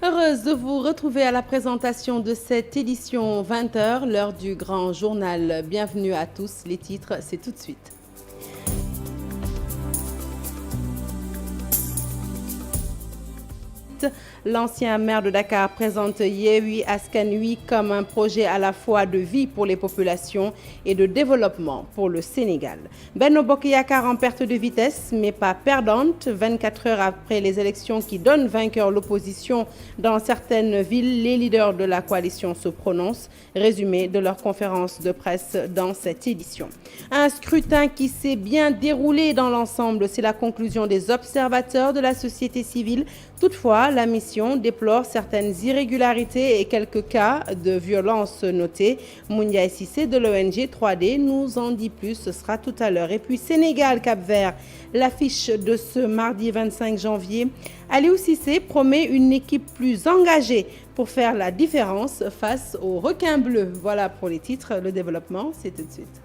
Heureuse de vous retrouver à la présentation de cette édition 20h, l'heure du grand journal. Bienvenue à tous. Les titres, c'est tout de suite. L'ancien maire de Dakar présente Yewwi Askan Wi comme un projet à la fois de vie pour les populations et de développement pour le Sénégal. Benno Bokk Yakaar en perte de vitesse, mais pas perdante. 24 heures après les élections qui donnent vainqueur l'opposition dans certaines villes, les leaders de la coalition se prononcent. Résumé de leur conférence de presse dans cette édition. Un scrutin qui s'est bien déroulé dans l'ensemble, c'est la conclusion des observateurs de la société civile. Toutefois, la mission déplore certaines irrégularités et quelques cas de violence notés. Moundiaye Cissé de l'ONG 3D nous en dit plus, ce sera tout à l'heure. Et puis Sénégal-Cap-Vert, l'affiche de ce mardi 25 janvier. Aliou Cissé promet une équipe plus engagée pour faire la différence face aux requins bleus. Voilà pour les titres, le développement, c'est tout de suite.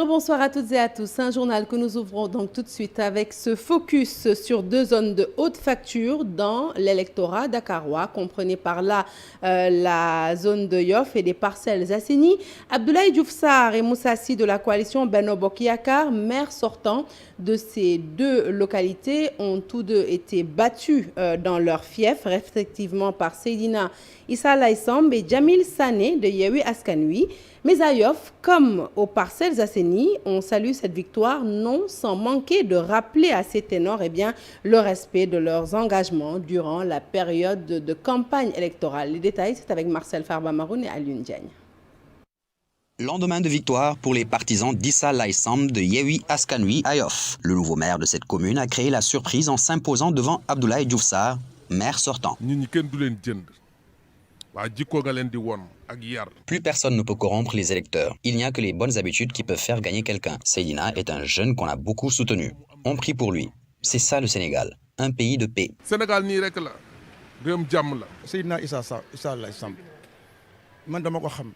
Bonsoir à toutes et à tous. Un journal que nous ouvrons donc tout de suite avec ce focus sur deux zones de haute facture dans l'électorat dakarois. Comprenez par là la zone de Yoff et des Parcelles Assainies. Abdoulaye Diouf Sarr et Moussa Sy de la coalition Benno Bokk Yakaar, maires sortants de ces deux localités, ont tous deux été battus dans leur fief, respectivement par Seydina Issa Laye Samb et Jamil Sané de Yewwi Askan Wi. Mais à Yoff, comme aux Parcelles Assainies, on salue cette victoire non sans manquer de rappeler à ces ténors le respect de leurs engagements durant la période de campagne électorale. Les détails, c'est avec Marcel Farba Maroun et Alioune Diagne. Lendemain de victoire pour les partisans d'Issa Laye Samb de Yewwi Askan Wi à Yoff. Le nouveau maire de cette commune a créé la surprise en s'imposant devant Abdoulaye Diouf Sarr, maire sortant. Plus personne ne peut corrompre les électeurs. Il n'y a que les bonnes habitudes qui peuvent faire gagner quelqu'un. Seydina est un jeune qu'on a beaucoup soutenu. On prie pour lui. C'est ça le Sénégal, un pays de paix. Sénégal ni rek la, réewum jàmm la. Seydina Issa Laye Samb, man dama ko xam.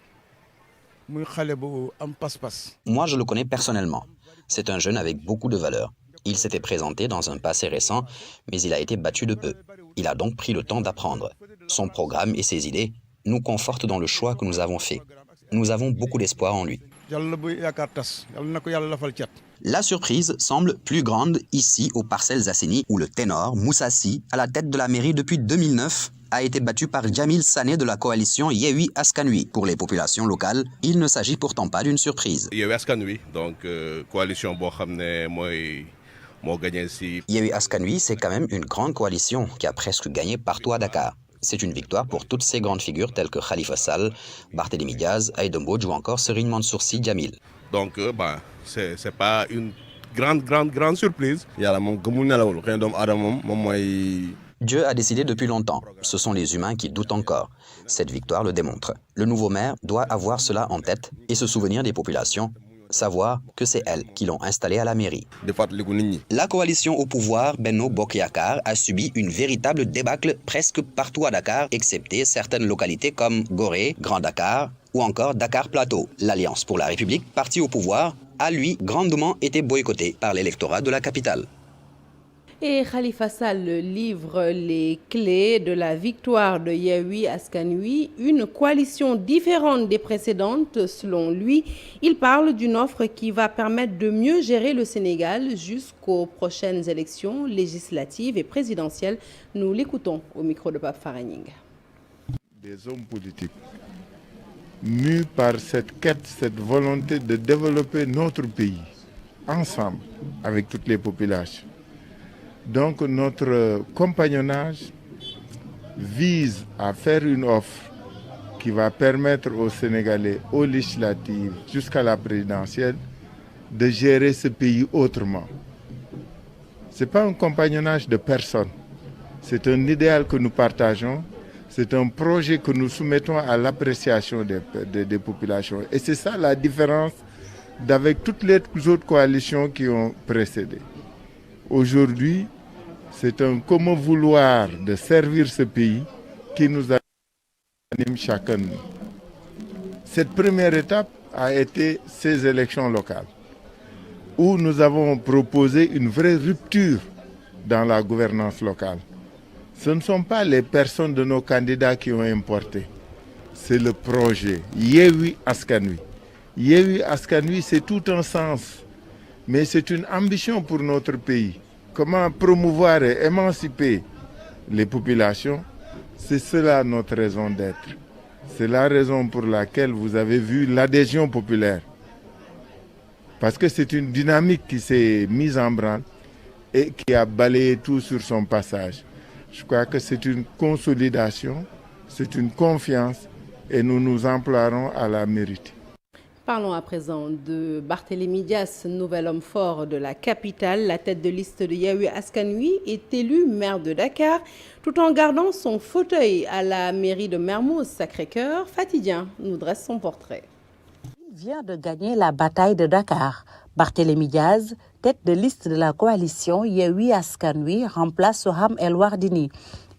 Muy xale bu am pas-pas. Moi, je le connais personnellement. C'est un jeune avec beaucoup de valeurs. Il s'était présenté dans un passé récent, mais il a été battu de peu. Il a donc pris le temps d'apprendre. Son programme et ses idées nous confortent dans le choix que nous avons fait. Nous avons beaucoup d'espoir en lui. La surprise semble plus grande ici aux Parcelles Assainies où le ténor Moussa Sy, à la tête de la mairie depuis 2009, a été battu par Jamil Sané de la coalition Yewwi Askan Wi. Pour les populations locales, il ne s'agit pourtant pas d'une surprise. Yewwi Askan Wi, donc coalition Yewwi Askan Wi, c'est quand même une grande coalition qui a presque gagné partout à Dakar. C'est une victoire pour toutes ces grandes figures telles que Khalifa Sall, Barthélémy Diaz, Aïda Mbodj ou encore Serigne Mansour Sy Djamil. Donc, c'est pas une grande surprise. Dieu a décidé depuis longtemps. Ce sont les humains qui doutent encore. Cette victoire le démontre. Le nouveau maire doit avoir cela en tête et se souvenir des populations, savoir que c'est elles qui l'ont installé à la mairie. La coalition au pouvoir, Benno Bokk Yakaar, a subi une véritable débâcle presque partout à Dakar, excepté certaines localités comme Gorée, Grand Dakar ou encore Dakar Plateau. L'Alliance pour la République, parti au pouvoir, a lui grandement été boycottée par l'électorat de la capitale. Et Khalifa Sall livre les clés de la victoire de Yewwi Askan Wi, une coalition différente des précédentes selon lui. Il parle d'une offre qui va permettre de mieux gérer le Sénégal jusqu'aux prochaines élections législatives et présidentielles. Nous l'écoutons au micro de Pape Faraning. Des hommes politiques mus par cette quête, cette volonté de développer notre pays ensemble avec toutes les populations. Donc notre compagnonnage vise à faire une offre qui va permettre aux Sénégalais, aux législatives jusqu'à la présidentielle, de gérer ce pays autrement. Ce n'est pas un compagnonnage de personne, c'est un idéal que nous partageons, c'est un projet que nous soumettons à l'appréciation des populations. Et c'est ça la différence d'avec toutes les autres coalitions qui ont précédé. Aujourd'hui, C'est un commun vouloir de servir ce pays qui nous anime chacun de nous. Cette première étape a été ces élections locales, où nous avons proposé une vraie rupture dans la gouvernance locale. Ce ne sont pas les personnes de nos candidats qui ont importé, c'est le projet Yewwi Askan Wi. Yewwi Askan Wi, c'est tout un sens, mais c'est une ambition pour notre pays. Comment promouvoir et émanciper les populations, c'est cela notre raison d'être. C'est la raison pour laquelle vous avez vu l'adhésion populaire. Parce que c'est une dynamique qui s'est mise en branle et qui a balayé tout sur son passage. Je crois que c'est une consolidation, c'est une confiance et nous nous emploierons à la mériter. Parlons à présent de Barthélémy Dias, nouvel homme fort de la capitale. La tête de liste de Yewwi Askan Wi est élu maire de Dakar tout en gardant son fauteuil à la mairie de Mermoz Sacré-Cœur. Fatidien nous dresse son portrait. Il vient de gagner la bataille de Dakar. Barthélémy Dias, tête de liste de la coalition Yewwi Askan Wi, remplace Soham El Wardini.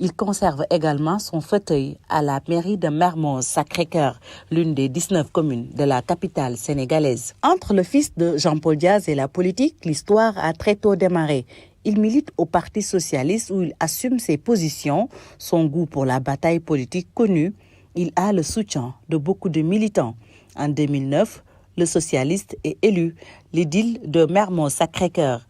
Il conserve également son fauteuil à la mairie de Mermoz Sacré-Cœur, l'une des 19 communes de la capitale sénégalaise. Entre le fils de Jean-Paul Dias et la politique, l'histoire a très tôt démarré. Il milite au Parti socialiste où il assume ses positions, son goût pour la bataille politique connu. Il a le soutien de beaucoup de militants. En 2009, le socialiste est élu l'édile de Mermoz Sacré-Cœur.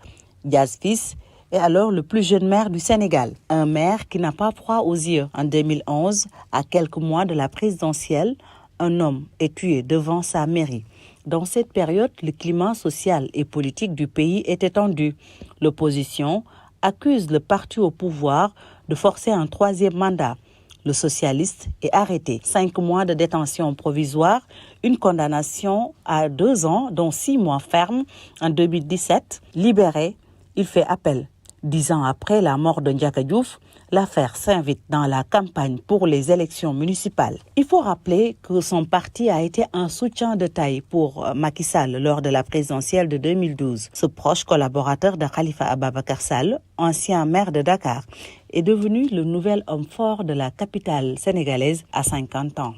Dias fils est alors le plus jeune maire du Sénégal. Un maire qui n'a pas froid aux yeux. En 2011, à quelques mois de la présidentielle, un homme est tué devant sa mairie. Dans cette période, le climat social et politique du pays était tendu. L'opposition accuse le parti au pouvoir de forcer un troisième mandat. Le socialiste est arrêté. 5 mois de détention provisoire, une condamnation à 2 ans, dont 6 mois fermes en 2017. Libéré, il fait appel. 10 ans après la mort de Ndiaka Diouf, l'affaire s'invite dans la campagne pour les élections municipales. Il faut rappeler que son parti a été un soutien de taille pour Macky Sall lors de la présidentielle de 2012. Ce proche collaborateur de Khalifa Ababacar Sall, ancien maire de Dakar, est devenu le nouvel homme fort de la capitale sénégalaise à 50 ans.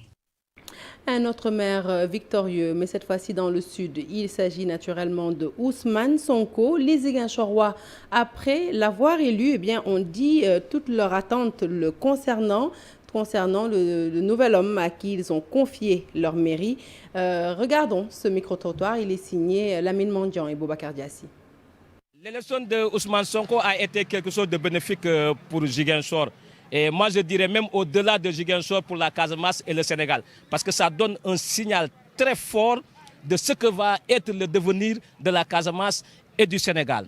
Un autre maire victorieux, mais cette fois-ci dans le sud. Il s'agit naturellement de Ousmane Sonko. Les Ziguinchorois, après l'avoir élu, eh bien, on dit toute leur attente le concernant le nouvel homme à qui ils ont confié leur mairie. Regardons ce micro-trottoir. Il est signé Lamine Mandian et Boubacar Diassi. L'élection de Ousmane Sonko a été quelque chose de bénéfique pour Ziguinchor. Et moi, je dirais même au-delà de Ziguinchor pour la Casamance et le Sénégal. Parce que ça donne un signal très fort de ce que va être le devenir de la Casamance et du Sénégal.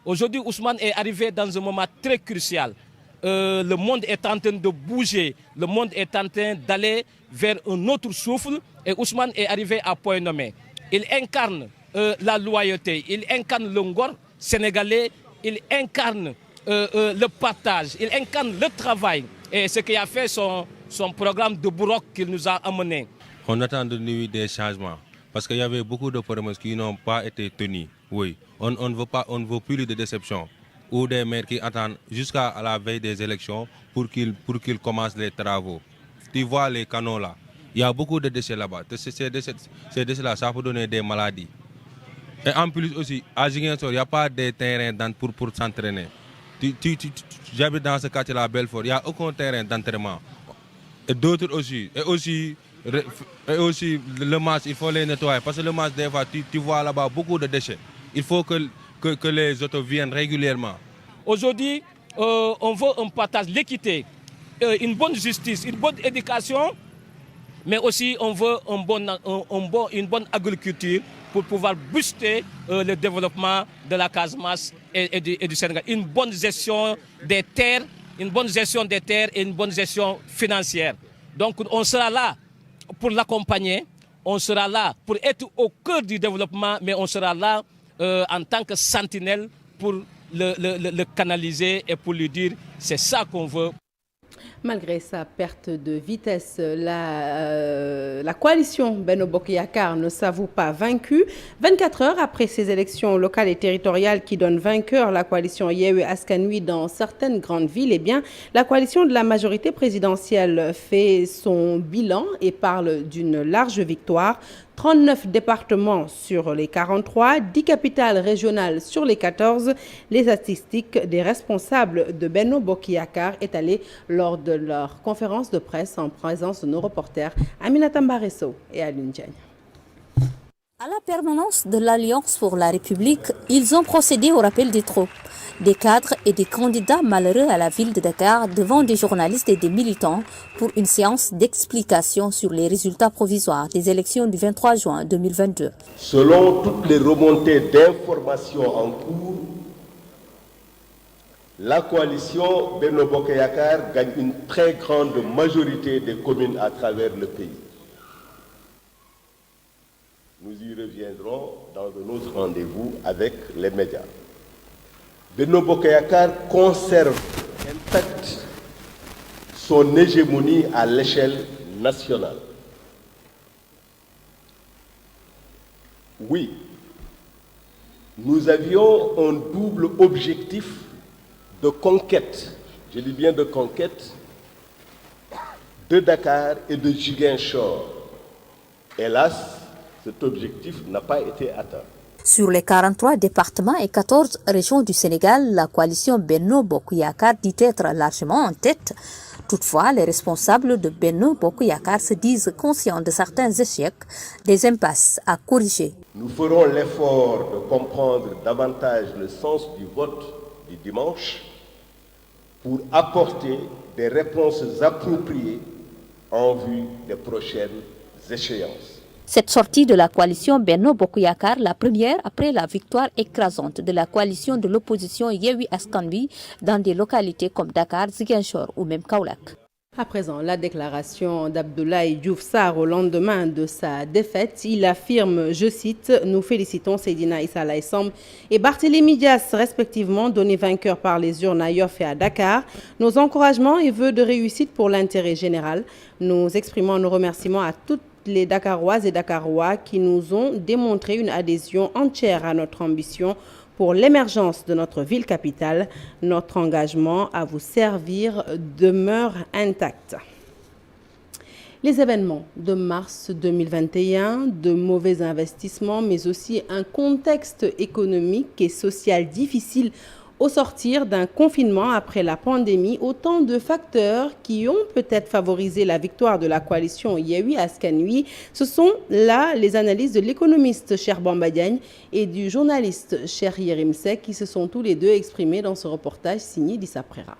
Aujourd'hui, Ousmane est arrivé dans un moment très crucial. Le monde est en train de bouger. Le monde est en train d'aller vers un autre souffle. Et Ousmane est arrivé à point nommé. Il incarne la loyauté. Il incarne le ngor sénégalais. Il incarne le partage, il incarne le travail et ce qui a fait son programme de Bourok qu'il nous a amené. On attend de nous des changements parce qu'il y avait beaucoup de promesses qui n'ont pas été tenues. Oui, on ne veut plus de déception ou des maires qui attendent jusqu'à la veille des élections pour qu'ils commencent les travaux. Tu vois les canaux là, il y a beaucoup de déchets là-bas. Ces déchets-là, ça peut donner des maladies. Et en plus aussi, à Ziguinchor, il n'y a pas de terrain pour s'entraîner. J'habite dans ce quartier-là, Belfort, il n'y a aucun terrain d'entraînement. Et d'autres aussi. Et aussi, le match, il faut les nettoyer. Parce que le match, des fois, tu vois là-bas beaucoup de déchets. Il faut que les autos viennent régulièrement. Aujourd'hui, on veut un partage, l'équité, une bonne justice, une bonne éducation, mais aussi on veut une bonne agriculture pour pouvoir booster le développement de la Casamance et du Sénégal. Une bonne gestion des terres, et une bonne gestion financière. Donc on sera là pour l'accompagner, on sera là pour être au cœur du développement, mais on sera là en tant que sentinelle pour le canaliser et pour lui dire c'est ça qu'on veut. Malgré sa perte de vitesse, la coalition Benno Bokk Yakaar ne s'avoue pas vaincue. 24 heures après ces élections locales et territoriales qui donnent vainqueur la coalition Yewwi Askan Wi dans certaines grandes villes, eh bien, la coalition de la majorité présidentielle fait son bilan et parle d'une large victoire. 39 départements sur les 43, 10 capitales régionales sur les 14. Les statistiques des responsables de Benno Bokk Yakaar étalées lors de leur conférence de presse en présence de nos reporters Aminata Mbaresso et Alioune Diagne. À la permanence de l'Alliance pour la République, ils ont procédé au rappel des troupes, des cadres et des candidats malheureux à la ville de Dakar devant des journalistes et des militants pour une séance d'explication sur les résultats provisoires des élections du 23 juin 2022. Selon toutes les remontées d'informations en cours, la coalition Benno Bokk Yakaar gagne une très grande majorité des communes à travers le pays. Nous y reviendrons dans un autre rendez-vous avec les médias. Benno Bokk Yakaar conserve intacte son hégémonie à l'échelle nationale. Oui, nous avions un double objectif de conquête, je dis bien de conquête, de Dakar et de Ziguinchor. Hélas, cet objectif n'a pas été atteint. Sur les 43 départements et 14 régions du Sénégal, la coalition Benno Bokk Yakaar dit être largement en tête. Toutefois, les responsables de Benno Bokk Yakaar se disent conscients de certains échecs, des impasses à corriger. Nous ferons l'effort de comprendre davantage le sens du vote du dimanche pour apporter des réponses appropriées en vue des prochaines échéances. Cette sortie de la coalition Benno Bokk Yakaar, la première après la victoire écrasante de la coalition de l'opposition Yewwi Askan Wi dans des localités comme Dakar, Ziguinchor ou même Kaolack. À présent, la déclaration d'Abdoulaye Diouf Sarr au lendemain de sa défaite. Il affirme, je cite, « Nous félicitons Seydina Issa Laye Samb et Barthélémy Dias, respectivement, donnés vainqueurs par les urnes à Yoff et à Dakar. Nos encouragements et vœux de réussite pour l'intérêt général. Nous exprimons nos remerciements à toutes les Dakaroises et Dakarois qui nous ont démontré une adhésion entière à notre ambition pour l'émergence de notre ville capitale. Notre engagement à vous servir demeure intact. » Les événements de mars 2021, de mauvais investissements, mais aussi un contexte économique et social difficile au sortir d'un confinement après la pandémie, autant de facteurs qui ont peut-être favorisé la victoire de la coalition Yewwi Askan Wi. Ce sont là les analyses de l'économiste Cheikh Bamba Diagne et du journaliste Cheikh Yérim Seck qui se sont tous les deux exprimés dans ce reportage signé d'Issa Prera.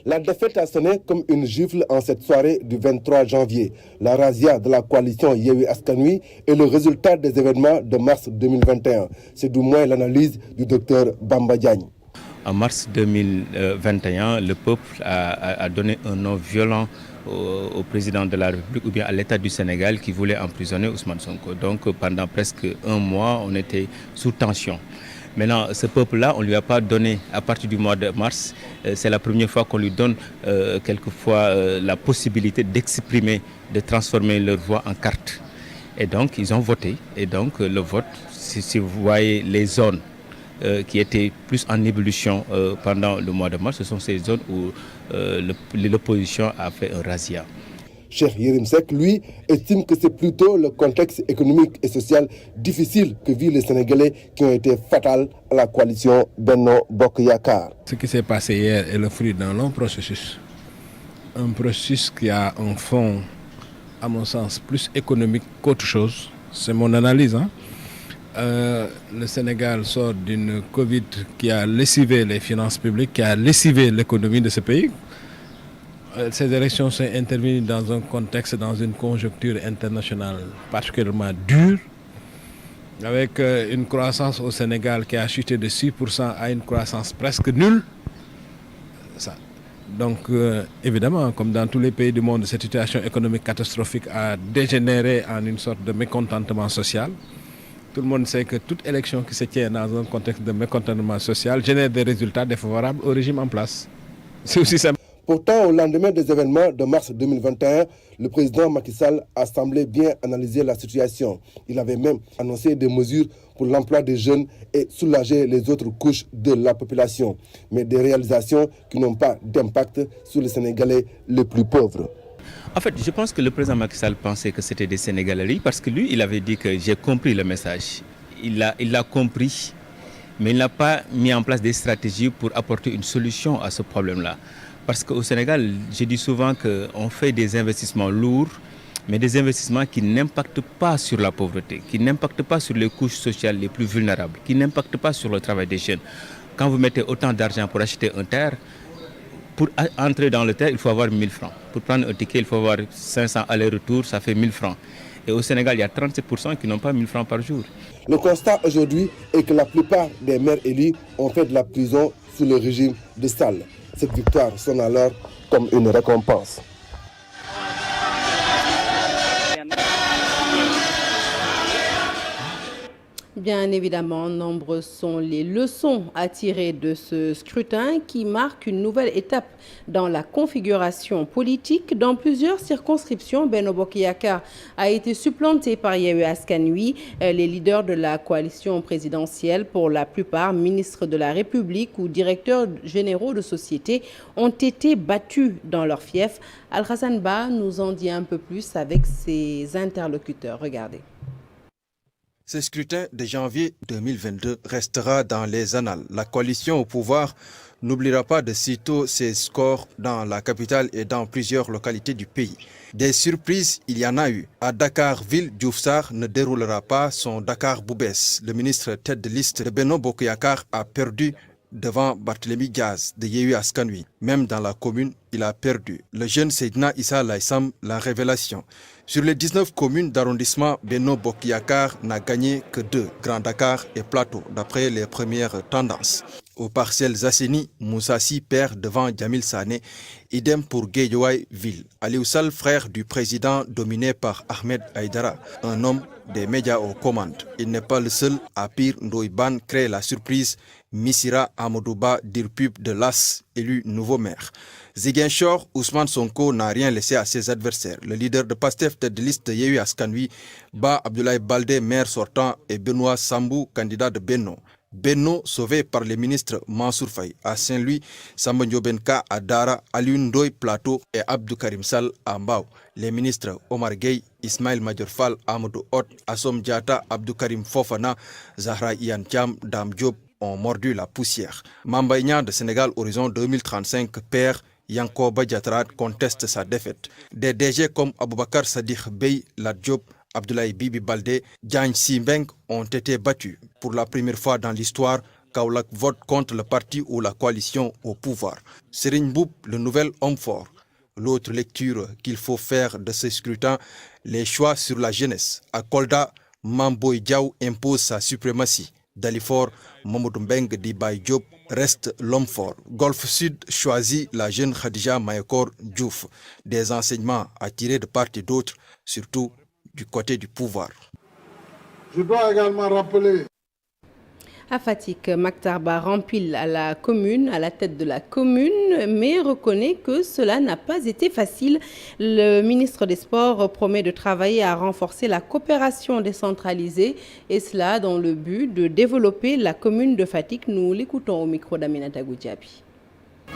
La défaite a sonné comme une gifle en cette soirée du 23 janvier. La razzia de la coalition Yewwi Askan Wi est le résultat des événements de mars 2021. C'est du moins l'analyse du docteur Bamba Diagne. En mars 2021, le peuple a donné un non violent au président de la République ou bien à l'État du Sénégal qui voulait emprisonner Ousmane Sonko. Donc pendant presque un mois, on était sous tension. Maintenant, ce peuple-là, on ne lui a pas donné, à partir du mois de mars, c'est la première fois qu'on lui donne quelquefois la possibilité d'exprimer, de transformer leur voix en carte. Et donc, ils ont voté. Et donc, le vote, si vous voyez les zones qui étaient plus en ébullition pendant le mois de mars, ce sont ces zones où l'opposition a fait un razzia. Cheikh Yérim Seck, lui, estime que c'est plutôt le contexte économique et social difficile que vivent les Sénégalais qui ont été fatals à la coalition Benno Bokk Yakaar. Ce qui s'est passé hier est le fruit d'un long processus. Un processus qui a un fond, à mon sens, plus économique qu'autre chose. C'est mon analyse. Le Sénégal sort d'une Covid qui a lessivé les finances publiques, qui a lessivé l'économie de ce pays. Ces élections sont intervenues dans un contexte, dans une conjoncture internationale particulièrement dure, avec une croissance au Sénégal qui a chuté de 6% à une croissance presque nulle. Donc, évidemment, comme dans tous les pays du monde, cette situation économique catastrophique a dégénéré en une sorte de mécontentement social. Tout le monde sait que toute élection qui se tient dans un contexte de mécontentement social génère des résultats défavorables au régime en place. C'est aussi simple. Pourtant, au lendemain des événements de mars 2021, le président Macky Sall a semblé bien analyser la situation. Il avait même annoncé des mesures pour l'emploi des jeunes et soulager les autres couches de la population. Mais des réalisations qui n'ont pas d'impact sur les Sénégalais les plus pauvres. En fait, je pense que le président Macky Sall pensait que c'était des Sénégalais parce que lui, il avait dit que j'ai compris le message. Il l'a compris, mais il n'a pas mis en place des stratégies pour apporter une solution à ce problème-là. Parce qu'au Sénégal, je dis souvent qu'on fait des investissements lourds, mais des investissements qui n'impactent pas sur la pauvreté, qui n'impactent pas sur les couches sociales les plus vulnérables, qui n'impactent pas sur le travail des jeunes. Quand vous mettez autant d'argent pour acheter un terre, pour entrer dans le terre, il faut avoir 1000 francs. Pour prendre un ticket, il faut avoir 500 allers-retours, ça fait 1000 francs. Et au Sénégal, il y a 37% qui n'ont pas 1000 francs par jour. Le constat aujourd'hui est que la plupart des maires élus ont fait de la prison sous le régime de Sall. Cette victoire sonne alors comme une récompense. Bien évidemment, nombreuses sont les leçons à tirer de ce scrutin qui marque une nouvelle étape dans la configuration politique. Dans plusieurs circonscriptions, Benno Bokk Yakaar a été supplanté par Yewwi Askan Wi. Les leaders de la coalition présidentielle, pour la plupart ministres de la République ou directeurs généraux de sociétés, ont été battus dans leur fief. Al-Hassan Ba nous en dit un peu plus avec ses interlocuteurs. Regardez. Ce scrutin de janvier 2022 restera dans les annales. La coalition au pouvoir n'oubliera pas de sitôt ses scores dans la capitale et dans plusieurs localités du pays. Des surprises, il y en a eu. À Dakar-Ville, Diouf Sarr ne déroulera pas son Dakar Boubès. Le ministre tête de liste de Benno Bokk Yakaar a perdu devant Barthélémy Diaz de Yewwi Askan Wi. Même dans la commune, il a perdu. Le jeune Seydina Issa Laye Sam, la révélation. Sur les 19 communes d'arrondissement, Benno Bokk Yakaar n'a gagné que 2, Grand Dakar et Plateau, d'après les premières tendances. Aux Parcelles Assainies, Moussa Sy perd devant Djamil Sané, idem pour Guédiawaye Ville. Aliou Sall, frère du président dominé par Ahmed Aïdara, un homme des médias aux commandes. Il n'est pas le seul. À Pire, Ndoye Bane crée la surprise. Missira Amadouba, dire pub de l'AS, élu nouveau maire. Ziguinchor, Ousmane Sonko n'a rien laissé à ses adversaires. Le leader de PASTEF, tête de liste de Yewwi Askan Wi, bat Abdoulaye Baldé, maire sortant, et Benoît Sambou, candidat de Benno. Benno sauvé par les ministres Mansour Faye à Saint-Louis, Samba Ndiobène Ka à Dara, Alioune Ndoye Plateau et Abdou Karim Sall à Mbao. Les ministres Omar Gueye, Ismaël Madior Fall, Amadou Hott, Assom Diatta, Abdou Karim Fofana, Zahra Iyane Thiam, Dame Diop ont mordu la poussière. Mame Mbaye Niang de Sénégal Horizon 2035 perd. Yankoba Diattara conteste sa défaite. Des DG comme Aboubakar Sadikh Bey, Lat Diop, Abdoulaye Bibi Baldé, Diagne Sy Mbengue ont été battus. Pour la première fois dans l'histoire, Kaolack vote contre le parti ou la coalition au pouvoir. Serigne Mboup, le nouvel homme fort. L'autre lecture qu'il faut faire de ce scrutin, les choix sur la jeunesse. À Kolda, Mame Boye Diao impose sa suprématie. Dalifort, Mamadou Mbengue di Baye Diop reste l'homme fort. Golfe Sud choisit la jeune Khadija Mayekor Diouf. Des enseignements à tirer de part et d'autre, surtout du côté du pouvoir. Je dois également rappeler. À Fatick, Mactar Ba rempile à la commune, à la tête de la commune, mais reconnaît que cela n'a pas été facile. Le ministre des Sports promet de travailler à renforcer la coopération décentralisée et cela dans le but de développer la commune de Fatick. Nous l'écoutons au micro d'Aminata Goudiaby.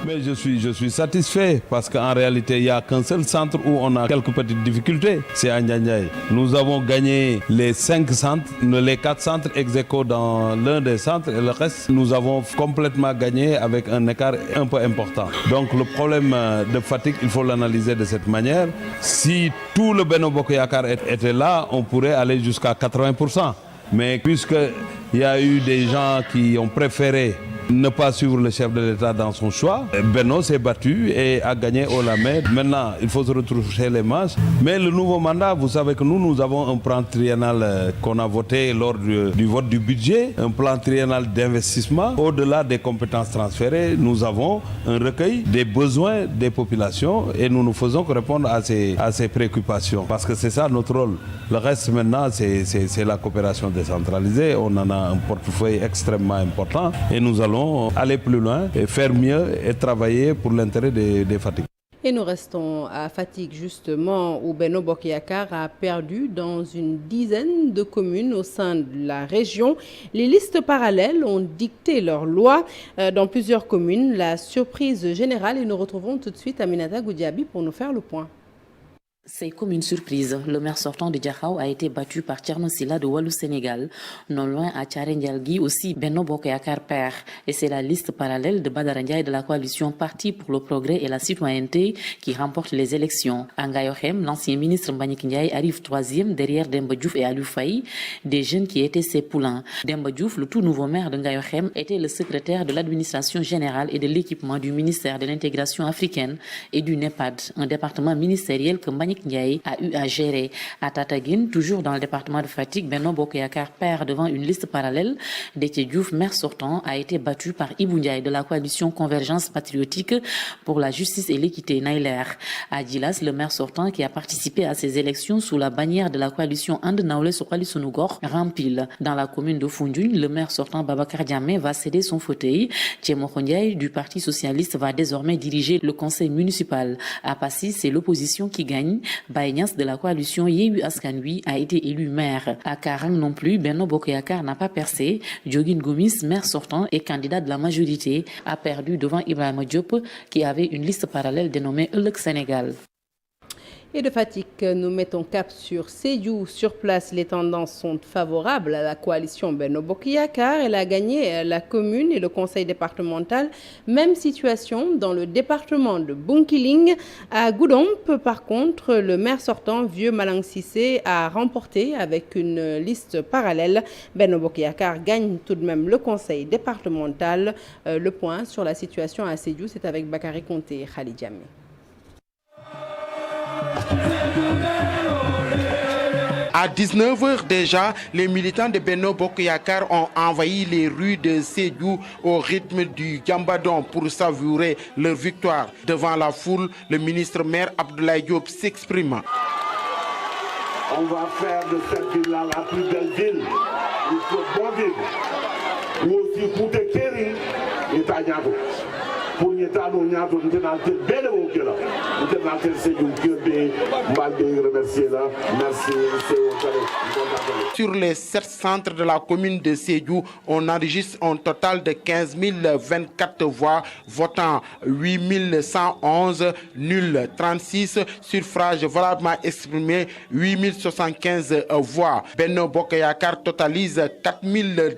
Mais je suis satisfait parce qu'en réalité, il n'y a qu'un seul centre où on a quelques petites difficultés, c'est à Ndiaye. Nous avons gagné les 5 centres, les 4 centres ex-aequo dans l'un des centres et le reste, nous avons complètement gagné avec un écart un peu important. Donc le problème de Fatick, il faut l'analyser de cette manière. Si tout le Benno Bokk Yakaar était là, on pourrait aller jusqu'à 80%. Mais puisqu'il y a eu des gens qui ont préféré ne pas suivre le chef de l'État dans son choix, Benno s'est battu et a gagné haut la main. Maintenant, il faut se retrouver les manches. Mais le nouveau mandat, vous savez que nous avons un plan triennal qu'on a voté lors du vote du budget, un plan triennal d'investissement. Au-delà des compétences transférées, nous avons un recueil des besoins des populations et nous ne faisons que répondre à ces préoccupations. Parce que c'est ça notre rôle. Le reste maintenant, c'est la coopération décentralisée. On en a un portefeuille extrêmement important et nous allons allons aller plus loin et faire mieux et travailler pour l'intérêt des Fatick. Et nous restons à Fatick justement où Benno Bokk Yakaar a perdu dans une dizaine de communes au sein de la région. Les listes parallèles ont dicté leurs lois dans plusieurs communes. La surprise générale et nous retrouvons tout de suite Aminata Goudiaby pour nous faire le point. C'est comme une surprise. Le maire sortant de Diakhao a été battu par Thierno Sylla de Wallu Sénégal. Non loin à Thiaré-Ndialgui aussi, Benno Bokk Yakaar perd. Et c'est la liste parallèle de Badara Ndiaye de la coalition Parti pour le progrès et la citoyenneté qui remporte les élections. À Ngayohem, l'ancien ministre Mbagnick Ndiaye arrive troisième derrière Demba Diouf et Aliou Faye, des jeunes qui étaient ses poulains. Demba Diouf, le tout nouveau maire de Ngayohem, était le secrétaire de l'administration générale et de l'équipement du ministère de l'intégration africaine et du NEPAD, un département ministériel que Mbagnick Ndiaye a eu à gérer. À Tataguine, toujours dans le département de Fatick, Benno Bokk Yakaar perd devant une liste parallèle. Déthié Diouf, maire sortant, a été battu par Ibou Ndiaye de la coalition Convergence patriotique pour la justice et l'équité Nailer. À Djilas, le maire sortant qui a participé à ces élections sous la bannière de la coalition And Nawlé Suxali Sunu Gox rempile. Dans la commune de Foundiougne, le maire sortant Babacar Diamé va céder son fauteuil. Thiemokho Ndiaye du Parti socialiste va désormais diriger le conseil municipal. À Passy, c'est l'opposition qui gagne. Baye Niass de la coalition Yewwi Askan Wi a été élu maire. À Karang non plus, Benno Bokk Yakaar n'a pas percé. Diogine Gomis, maire sortant et candidat de la majorité, a perdu devant Ibrahima Diop qui avait une liste parallèle dénommée Ëllëg Sénégal. Et de Fatick, nous mettons cap sur Sédhiou. Sur place, les tendances sont favorables à la coalition Benno Bokk Yakaar. Elle a gagné la commune et le conseil départemental. Même situation dans le département de Bounkiling. À Goudomp, par contre, le maire sortant, Vieux Malang Cissé, a remporté avec une liste parallèle. Benno Bokk Yakaar gagne tout de même le conseil départemental. Le point sur la situation à Sédhiou, c'est avec Bakary Konté et Khalid Diamé. À 19h déjà, les militants de Benno Bokk Yakaar ont envahi les rues de Sédhiou au rythme du Gambadon pour savourer leur victoire. Devant la foule, le ministre maire Abdoulaye Diop s'exprime. On va faire de cette ville-là la plus belle ville. Il faut bon vivre. Ou aussi pour te kéri, il t'a ñato. Pour nous ñato, nous sommes dans le bel au Kela. Nous sommes dans le Sédhiou, Mbaldé, remercier là. Merci, c'est Sur les 7 centres de la commune de Sédhiou, on enregistre un total de 15 024 voix, votant 8 111, nul 36, suffrages valablement exprimés 8 075 voix. Benno Bokk Yakaar totalise 4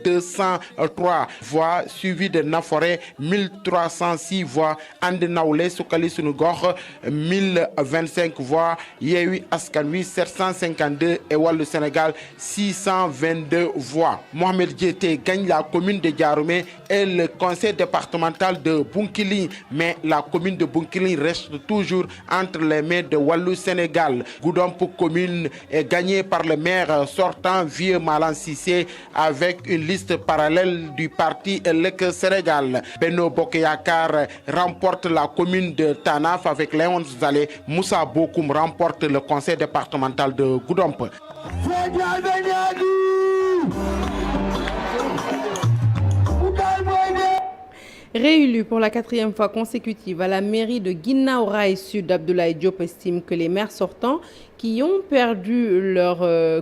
203 voix, suivi de Naforé 1306 voix, And Nawlé Suxali Sunu Gox 1025 voix, Yewwi Askan Wi 752 et Wallu Sénégal 622 voix. Mohamed Diété gagne la commune de Diaroumé et le conseil départemental de Bounkiling, mais la commune de Bounkiling reste toujours entre les mains de Wallu Sénégal. Goudomp commune est gagnée par le maire sortant Vieux Malang Cissé avec une liste parallèle du parti Ëllëg Sénégal. Benno Bokk Yakaar remporte la commune de Tanaf avec Léon Zalé. Moussa Bokoum remporte le conseil départemental de Goudomp. Réélu pour la 4e fois consécutive à la mairie de Guinaw Rail Sud, Abdoulaye Diop estime que les maires sortants qui ont perdu leur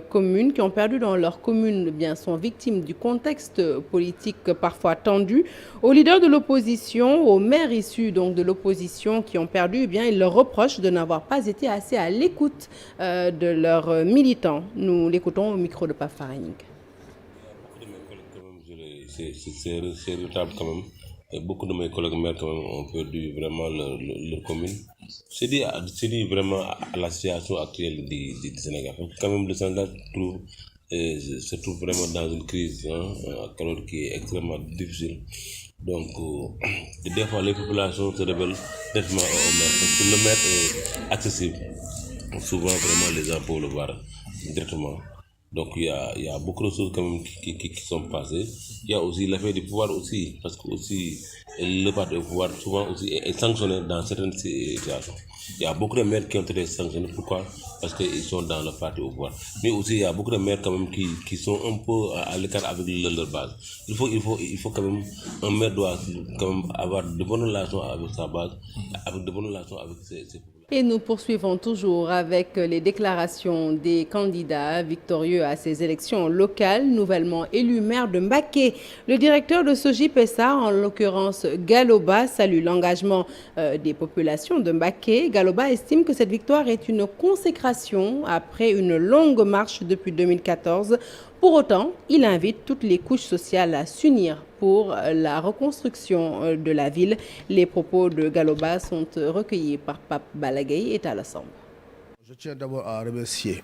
commune, qui ont perdu dans leur commune, bien, sont victimes du contexte politique parfois tendu. Aux leaders de l'opposition, aux maires issus donc de l'opposition qui ont perdu, eh bien, ils leur reprochent de n'avoir pas été assez à l'écoute de leurs militants. Nous l'écoutons au micro de Pape Farahing. C'est regrettable quand même. Et beaucoup de mes collègues maires quand même ont perdu vraiment leur commune. C'est dit vraiment à la situation actuelle du Sénégal. Quand même le Sénégal se trouve vraiment dans une crise qui est extrêmement difficile. Donc des fois les populations se rebellent nettement au maire parce que le maire est accessible. Souvent vraiment les gens peuvent le voir directement. Donc il y a beaucoup de choses quand même qui sont passées. Il y a aussi l'affaire du pouvoir aussi, parce que aussi le parti au pouvoir souvent aussi est sanctionné dans certaines situations. Il y a beaucoup de maires qui ont été sanctionnés. Pourquoi? Parce qu'ils sont dans le parti au pouvoir. Mais aussi, il y a beaucoup de maires quand même qui sont un peu à l'écart avec leur base. Il faut quand même, un maire doit quand même avoir de bonnes relations avec sa base, avec de bonnes relations avec ses Et nous poursuivons toujours avec les déclarations des candidats victorieux à ces élections locales, nouvellement élus maire de Mbacké. Le directeur de Sojipesa, en l'occurrence Galoba, salue l'engagement des populations de Mbacké. Galoba estime que cette victoire est une consécration après une longue marche depuis 2014. Pour autant, il invite toutes les couches sociales à s'unir pour la reconstruction de la ville. Les propos de Galoba sont recueillis par Pape Balagay et Talassamba. Je tiens d'abord à remercier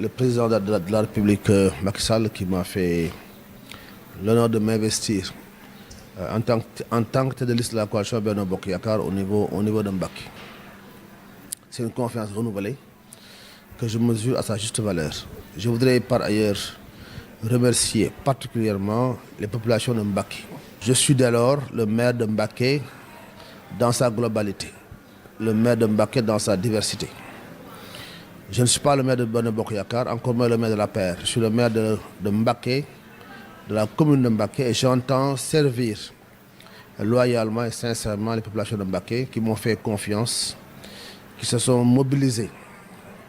le président de la République, Macky Sall, qui m'a fait l'honneur de m'investir en tant que tête de liste de la coalition Benno Bokk Yakaar au niveau de Mbacké. C'est une confiance renouvelée que je mesure à sa juste valeur. Je voudrais par ailleurs remercier particulièrement les populations de Mbacké. Je suis dès lors le maire de Mbacké dans sa globalité, le maire de Mbacké dans sa diversité. Je ne suis pas le maire de Benno Bokk Yakaar, encore moins le maire de l'APR. Je suis le maire de Mbacké, de la commune de Mbacké, et j'entends servir loyalement et sincèrement les populations de Mbacké qui m'ont fait confiance, qui se sont mobilisées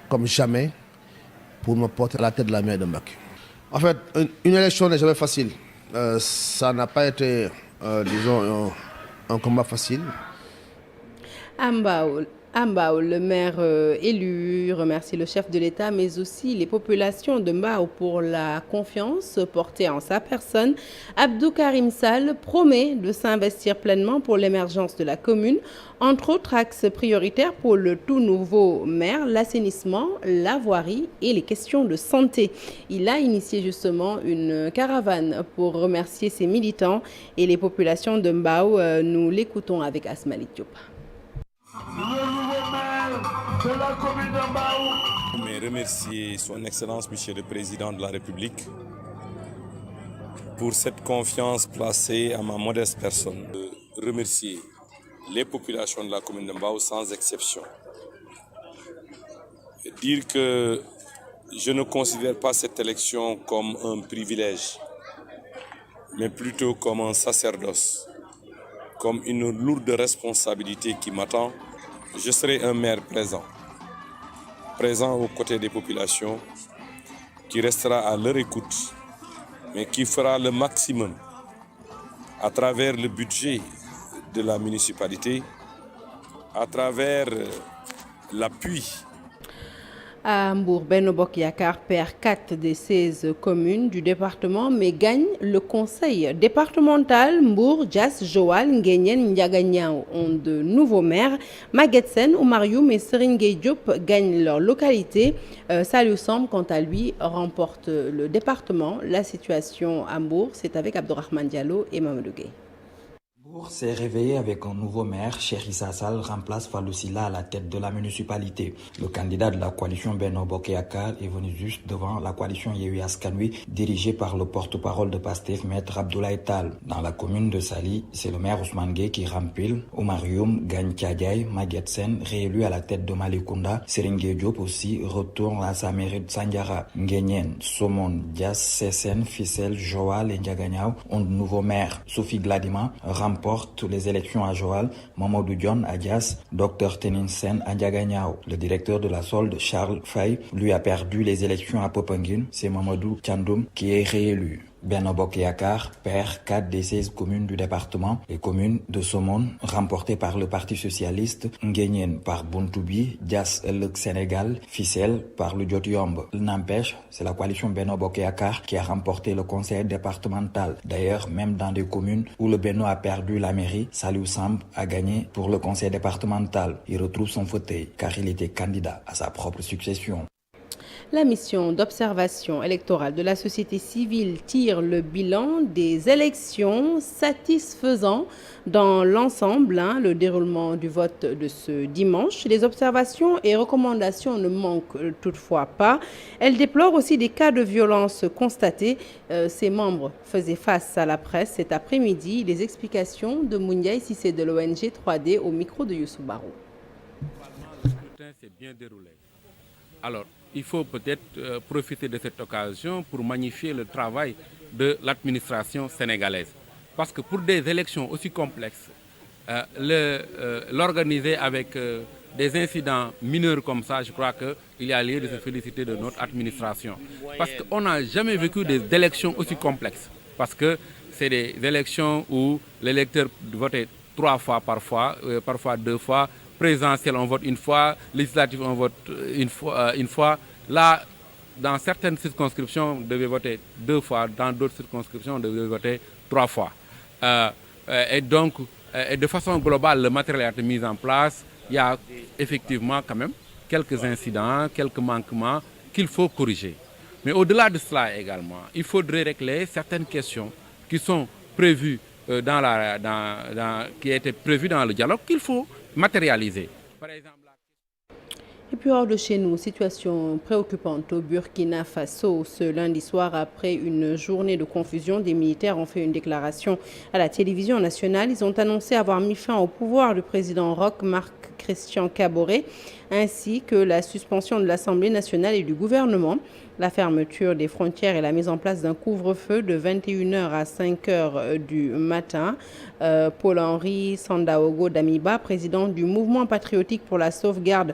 comme jamais pour me porter à la tête de la mairie de Mbacké. En fait, une élection n'est jamais facile. Ça n'a pas été, disons, un combat facile. Mbao, le maire élu, remercie le chef de l'État, mais aussi les populations de Mbao pour la confiance portée en sa personne. Abdou Karim Sall promet de s'investir pleinement pour l'émergence de la commune. Entre autres axes prioritaires pour le tout nouveau maire, l'assainissement, la voirie et les questions de santé. Il a initié justement une caravane pour remercier ses militants et les populations de Mbao. Nous l'écoutons avec Asmali Diop. Le nouveau maire de la commune de Mbao. Mais remercier son Excellence, Monsieur le Président de la République, pour cette confiance placée à ma modeste personne. Remercier les populations de la commune de Mbao sans exception. Et dire que je ne considère pas cette élection comme un privilège, mais plutôt comme un sacerdoce, comme une lourde responsabilité qui m'attend. Je serai un maire présent aux côtés des populations, qui restera à leur écoute, mais qui fera le maximum à travers le budget de la municipalité, à travers l'appui. À Mbour, Benno Bokk Yakaar perd 4 des 16 communes du département, mais gagne le conseil départemental. Mbour, Diass, Joal, Nguéniène, Ndiaganiao ont de nouveaux maires. Maguette Sène, Oumar Youm et Serigne Gueye Diop gagnent leur localité. Saliou Samb, quant à lui, remporte le département. La situation à Mbour, c'est avec Abdourahmane Diallo et Mamadou Gueye. Mbour s'est réveillé avec un nouveau maire. Cheikh Issa Sall remplace Fallou Sylla à la tête de la municipalité. Le candidat de la coalition Benno Bokk Yakaar est venu juste devant la coalition Yewwi Askan Wi, dirigée par le porte-parole de Pastef, Maître Abdoulaye Tall. Dans la commune de Saly, c'est le maire Ousmane Gueye qui rempile. Oumar Youm gagne Thiadiaye. Maguette Sène, réélu à la tête de Malicounda. Serigne Gueye Diop aussi retourne à sa mairie de Sandiara. Nguéniène, Somone, Diass, Sessène, Fissel, Joal et Ndiaganiao ont de nouveaux maires. Sophie Gladima remporte les élections à Joal, Mamadou Dione à Diass, Dr Tenin Sène à Ndiaganiao. Le directeur de la solde, Charles Faye, lui a perdu les élections à Popenguine. C'est Mamadou Thiandoum qui est réélu. Benno Bokk Yakaar perd 4 des 16 communes du département. Les communes de Somone, remportées par le Parti Socialiste, Nguéniène par Bontoubi, Diass Ëllëg Sénégal, Fissel par le Diotyomb. N'empêche, c'est la coalition Benno Bokk Yakaar qui a remporté le conseil départemental. D'ailleurs, même dans des communes où le Benno a perdu la mairie, Saliou Samb a gagné pour le conseil départemental. Il retrouve son fauteuil car il était candidat à sa propre succession. La mission d'observation électorale de la société civile tire le bilan des élections satisfaisant dans l'ensemble. Le déroulement du vote de ce dimanche. Les observations et recommandations ne manquent toutefois pas. Elle déplore aussi des cas de violence constatés. Ses membres faisaient face à la presse cet après-midi. Les explications de Moundiaye Cissé de l'ONG 3D au micro de Youssou Barou. s'est bien déroulé. Alors, il faut peut-être profiter de cette occasion pour magnifier le travail de l'administration sénégalaise. Parce que pour des élections aussi complexes, l'organiser avec des incidents mineurs comme ça, je crois qu'il y a lieu de se féliciter de notre administration. Parce qu'on n'a jamais vécu des élections aussi complexes. Parce que c'est des élections où l'électeur votait 3 fois parfois 2 fois, présidentielle on vote une fois, législative on vote une fois. Là, dans certaines circonscriptions, on devait voter 2 fois, dans d'autres circonscriptions, on devait voter 3 fois. Et donc, de façon globale, le matériel a été mis en place. Il y a effectivement quand même quelques incidents, quelques manquements qu'il faut corriger. Mais au-delà de cela également, il faudrait régler certaines questions qui sont prévues qui étaient prévues dans le dialogue qu'il faut matérialiser. Par exemple, et puis hors de chez nous, situation préoccupante au Burkina Faso. Ce lundi soir, après une journée de confusion, des militaires ont fait une déclaration à la télévision nationale. Ils ont annoncé avoir mis fin au pouvoir du président Roch Marc Christian Kaboré, ainsi que la suspension de l'Assemblée nationale et du gouvernement, la fermeture des frontières et la mise en place d'un couvre-feu de 21h à 5h du matin. Paul-Henri Sandaogo Damiba, président du mouvement patriotique pour la sauvegarde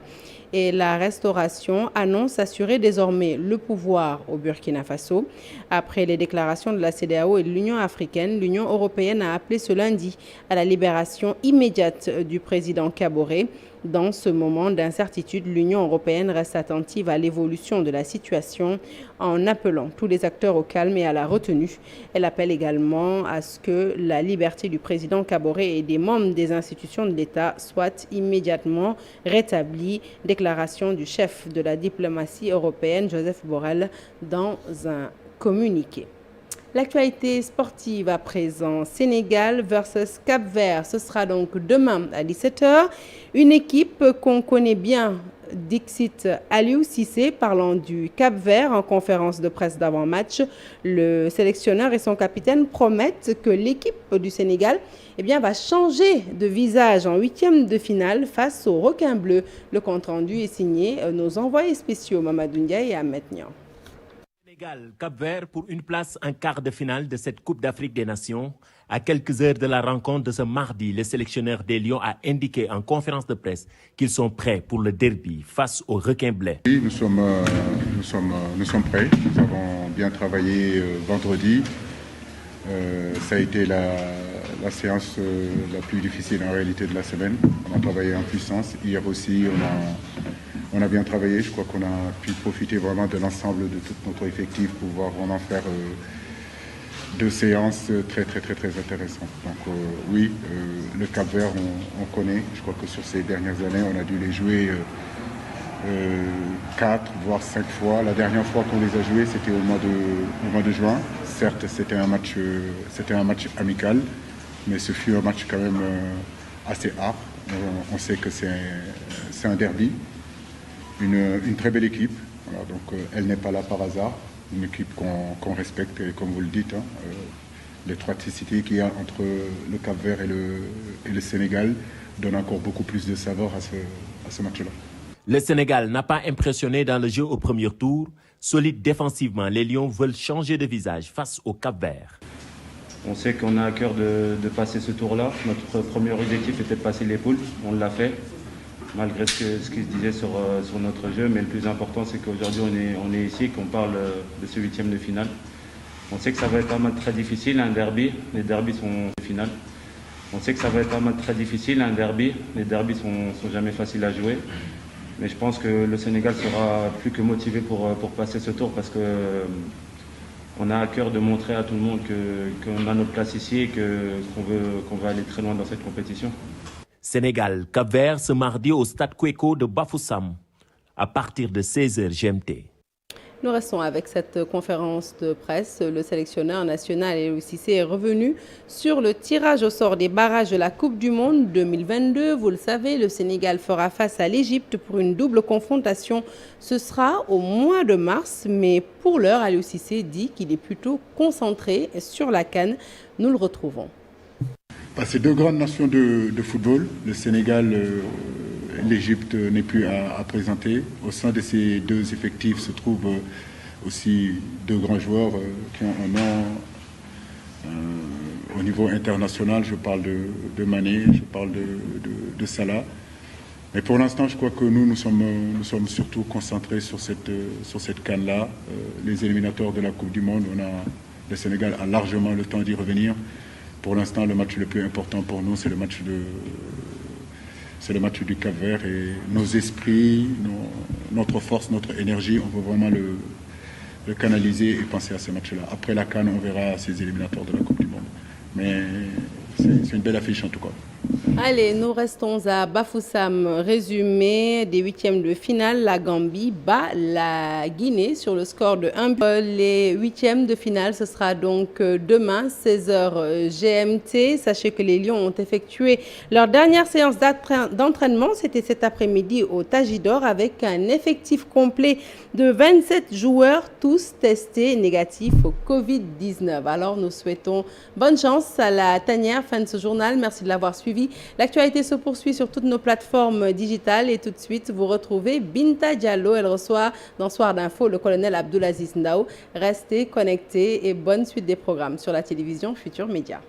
et la restauration, annonce assurer désormais le pouvoir au Burkina Faso. Après les déclarations de la CEDEAO et de l'Union africaine, l'Union européenne a appelé ce lundi à la libération immédiate du président Kaboré. Dans ce moment d'incertitude, l'Union européenne reste attentive à l'évolution de la situation en appelant tous les acteurs au calme et à la retenue. Elle appelle également à ce que la liberté du président Kaboré et des membres des institutions de l'État soit immédiatement rétablie. Déclaration du chef de la diplomatie européenne, Joseph Borrell, dans un communiqué. L'actualité sportive à présent, Sénégal versus Cap-Vert. Ce sera donc demain à 17h. Une équipe qu'on connaît bien, Dixit Aliou Cissé, parlant du Cap-Vert en conférence de presse d'avant-match. Le sélectionneur et son capitaine promettent que l'équipe du Sénégal va changer de visage en 8e de finale face aux requins bleus. Le compte-rendu est signé nos envoyés spéciaux Mamadou Ndiaye et Ahmed Niang. Cap-Vert pour une place en quart de finale de cette Coupe d'Afrique des Nations. À quelques heures de la rencontre de ce mardi, le sélectionneur des Lions a indiqué en conférence de presse qu'ils sont prêts pour le derby face aux requins bleus. Oui, nous sommes prêts. Nous avons bien travaillé vendredi. Ça a été la séance la plus difficile en réalité de la semaine. On a travaillé en puissance. Hier aussi, on a bien travaillé. Je crois qu'on a pu profiter vraiment de l'ensemble de tout notre effectif pour pouvoir vraiment faire 2 séances très intéressantes. Donc oui, le Cap-Vert, on connaît. Je crois que sur ces dernières années, on a dû les jouer 4 voire 5 fois. La dernière fois qu'on les a joués, c'était au mois de juin. Certes, c'était un match amical, mais ce fut un match quand même assez âpre. On sait que c'est un derby. Une très belle équipe, voilà, donc elle n'est pas là par hasard, une équipe qu'on respecte, et comme vous le dites, les 3 cités qu'il y a entre le Cap-Vert et le Sénégal donnent encore beaucoup plus de saveur à ce match-là. Le Sénégal n'a pas impressionné dans le jeu au premier tour. Solide défensivement, les Lions veulent changer de visage face au Cap-Vert. On sait qu'on a à cœur de passer ce tour-là. Notre premier objectif était de passer les poules, on l'a fait. Malgré ce qui se disait sur notre jeu, mais le plus important c'est qu'aujourd'hui on est ici, qu'on parle de ce 8e de finale. On sait que ça va être un match très difficile, un derby, les derbys sont finales. On sait que ça va être un match très difficile, un derby, les derbys sont jamais faciles à jouer. Mais je pense que le Sénégal sera plus que motivé pour passer ce tour parce qu'on a à cœur de montrer à tout le monde qu'on a notre place ici et qu'on veut aller très loin dans cette compétition. Sénégal, Cap-Vert ce mardi au stade Kweko de Bafoussam à partir de 16h GMT. Nous restons avec cette conférence de presse. Le sélectionneur national Aliou Cissé est revenu sur le tirage au sort des barrages de la Coupe du Monde 2022. Vous le savez, le Sénégal fera face à l'Égypte pour une double confrontation. Ce sera au mois de mars, mais pour l'heure, Aliou Cissé dit qu'il est plutôt concentré sur la CAN. Nous le retrouvons. C'est 2 grandes nations de football. Le Sénégal l'Égypte n'est plus à présenter. Au sein de ces deux effectifs se trouvent aussi deux grands joueurs qui ont un nom au niveau international. Je parle de Mané, je parle de Salah. Mais pour l'instant, je crois que nous sommes surtout concentrés sur cette CAN-là. Les éliminateurs de la Coupe du Monde, le Sénégal a largement le temps d'y revenir. Pour l'instant, le match le plus important pour nous, c'est le match du Cap-Vert. Et nos esprits, notre force, notre énergie, on veut vraiment le canaliser et penser à ce match-là. Après la CAN, on verra ces éliminateurs de la Coupe du Monde. Mais c'est une belle affiche en tout cas. Allez, nous restons à Bafoussam. Résumé des huitièmes de finale, la Gambie bat la Guinée sur le score de 1 but. Les huitièmes de finale, ce sera donc demain, 16h GMT. Sachez que les Lions ont effectué leur dernière séance d'entraînement. C'était cet après-midi au Tajidor avec un effectif complet de 27 joueurs, tous testés négatifs au Covid-19. Alors, nous souhaitons bonne chance à la tanière. Fin de ce journal. Merci de l'avoir suivi. L'actualité se poursuit sur toutes nos plateformes digitales et tout de suite, vous retrouvez Binta Diallo. Elle reçoit dans Soir d'Info le colonel Abdoulaziz Ndao. Restez connectés et bonne suite des programmes sur la télévision Futur Média.